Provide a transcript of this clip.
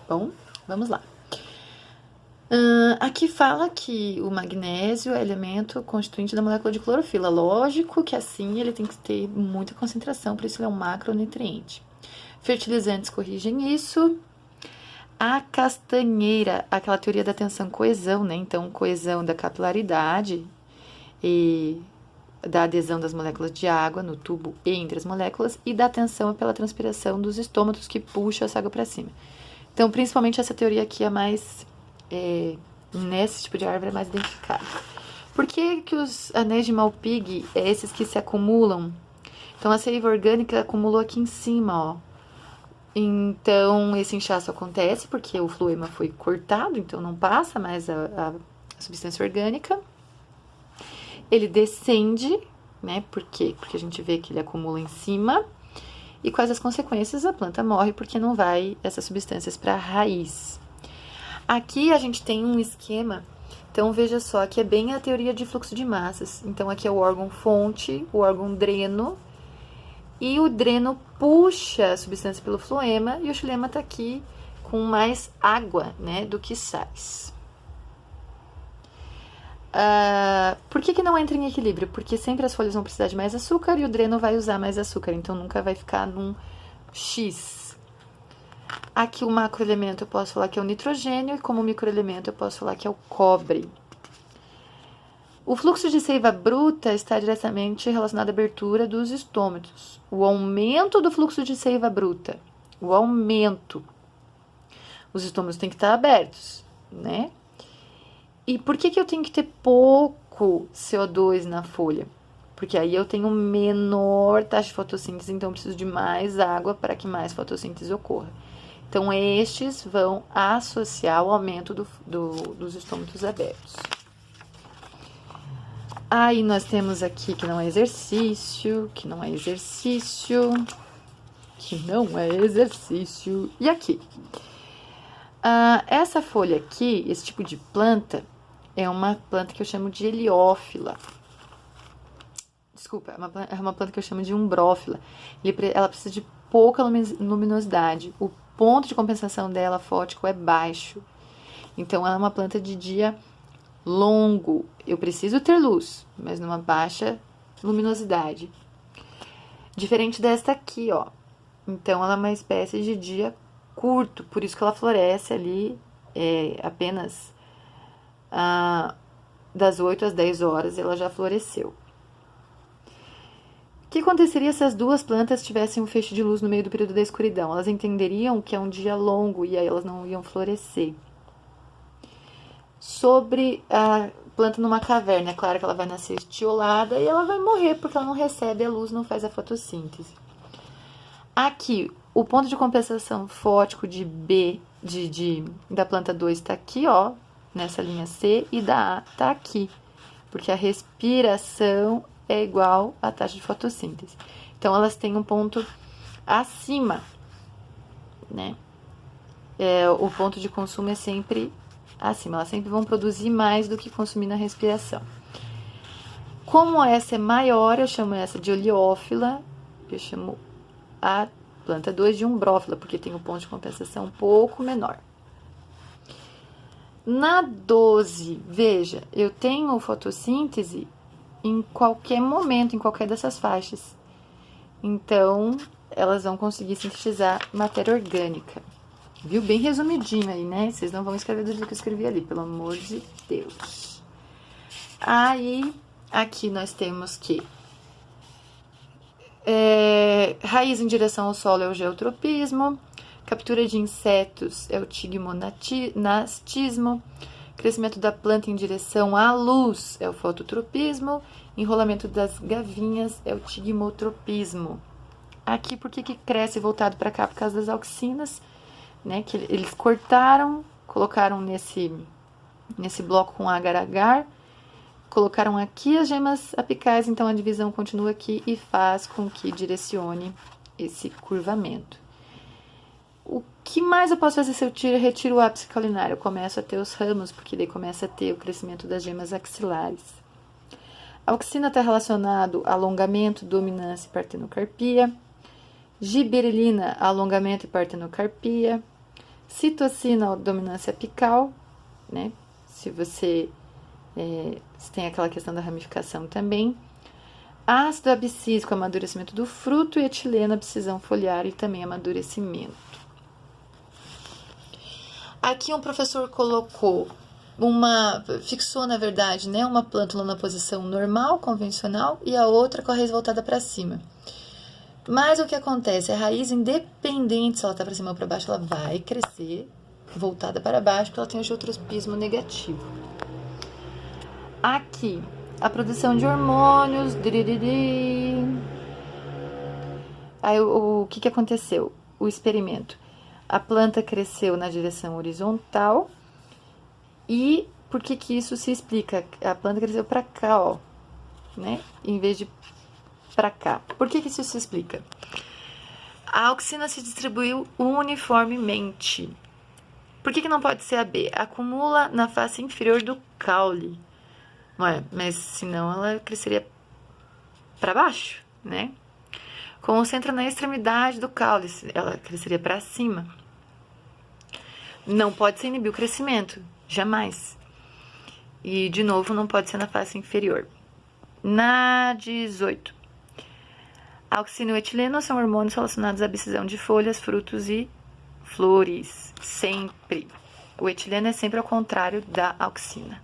bom? Vamos lá. Aqui fala que o magnésio é elemento constituinte da molécula de clorofila. Lógico que assim ele tem que ter muita concentração, por isso ele é um macronutriente. Fertilizantes corrigem isso. A castanheira, aquela teoria da tensão-coesão, né? Então, coesão da capilaridade e da adesão das moléculas de água no tubo e entre as moléculas, e da tensão pela transpiração dos estômatos que puxa essa água para cima. Então, principalmente essa teoria aqui é mais, nesse tipo de árvore é mais identificada. Por que que os anéis de Malpighi é esses que se acumulam? Então, a seiva orgânica acumulou aqui em cima, ó. Então, esse inchaço acontece porque o floema foi cortado, então não passa mais a substância orgânica. Ele descende, né? Por quê? Porque a gente vê que ele acumula em cima. E quais as consequências? A planta morre porque não vai essas substâncias para a raiz. Aqui a gente tem um esquema, então veja só, aqui é bem a teoria de fluxo de massas. Então aqui é o órgão fonte, o órgão dreno, e o dreno puxa a substância pelo floema e o xilema está aqui com mais água, né, do que sais. Por que não entra em equilíbrio? Porque sempre as folhas vão precisar de mais açúcar e o dreno vai usar mais açúcar, então nunca vai ficar num X. Aqui o macroelemento eu posso falar que é o nitrogênio e como microelemento eu posso falar que é o cobre. O fluxo de seiva bruta está diretamente relacionado à abertura dos estômatos. O aumento do fluxo de seiva bruta, o aumento. Os estômatos têm que estar abertos, né? E por que eu tenho que ter pouco CO2 na folha? Porque aí eu tenho menor taxa de fotossíntese, então eu preciso de mais água para que mais fotossíntese ocorra. Então, estes vão associar o aumento dos estômatos abertos. Aí, nós temos aqui que não é exercício, que não é exercício, que não é exercício. E aqui? Essa folha aqui, esse tipo de planta, é uma planta que eu chamo de heliófila. Desculpa, é uma planta que eu chamo de umbrófila. Ela precisa de pouca luminosidade. O ponto de compensação dela, fótico, é baixo. Então, ela é uma planta de dia longo. Eu preciso ter luz, mas numa baixa luminosidade. Diferente desta aqui, ó. Então, ela é uma espécie de dia curto, por isso que ela floresce ali apenas das 8 às 10 horas ela já floresceu. O que aconteceria se as duas plantas tivessem um feixe de luz no meio do período da escuridão? Elas entenderiam que é um dia longo e aí elas não iam florescer. Sobre a planta numa caverna, é claro que ela vai nascer estiolada e ela vai morrer porque ela não recebe a luz, não faz a fotossíntese. Aqui, o ponto de compensação fótico de B, da planta 2 está aqui, ó, nessa linha C, e da A está aqui, porque a respiração é igual à taxa de fotossíntese. Então, elas têm um ponto acima, né? O ponto de consumo é sempre acima. Elas sempre vão produzir mais do que consumir na respiração. Como essa é maior, eu chamo essa de oleófila. Eu chamo a planta 2 de umbrófila, porque tem um ponto de compensação um pouco menor. Na 12, veja, eu tenho fotossíntese em qualquer momento, em qualquer dessas faixas. Então, elas vão conseguir sintetizar matéria orgânica. Viu? Bem resumidinho aí, né? Vocês não vão escrever do jeito que eu escrevi ali, pelo amor de Deus. Aí, aqui nós temos que raiz em direção ao solo é o geotropismo, captura de insetos é o tigmonastismo, crescimento da planta em direção à luz é o fototropismo, enrolamento das gavinhas é o tigmotropismo. Aqui, por que cresce voltado para cá? Por causa das auxinas, né? Que eles cortaram, colocaram nesse bloco com agar-agar, colocaram aqui as gemas apicais, então a divisão continua aqui e faz com que direcione esse curvamento. O que mais eu posso fazer se eu retiro o ápice caulinar? Eu começo a ter os ramos, porque daí começa a ter o crescimento das gemas axilares. A auxina está relacionado a alongamento, dominância e partenocarpia. Gibberelina, alongamento e partenocarpia. Citocina, dominância apical, né? Se você se tem aquela questão da ramificação também. Ácido abscísico, amadurecimento do fruto, e etileno, abscisão foliar e também amadurecimento. Aqui um professor colocou fixou na verdade, né, uma plântula na posição normal, convencional, e a outra com a raiz voltada para cima. Mas o que acontece? A raiz, independente se ela está para cima ou para baixo, ela vai crescer voltada para baixo, porque ela tem o geotropismo negativo. Aqui, a produção de hormônios. Aí o que aconteceu? O experimento. A planta cresceu na direção horizontal. E por que isso se explica? A planta cresceu para cá, ó, né? Em vez de para cá. Por que isso se explica? A auxina se distribuiu uniformemente. Por que não pode ser a B? Acumula na face inferior do caule. Ué, mas senão ela cresceria para baixo, né? Concentra na extremidade do caule, ela cresceria para cima. Não pode ser inibir o crescimento, jamais. E, de novo, não pode ser na face inferior. Na 18. Auxina e o etileno são hormônios relacionados à abscisão de folhas, frutos e flores. Sempre. O etileno é sempre ao contrário da auxina.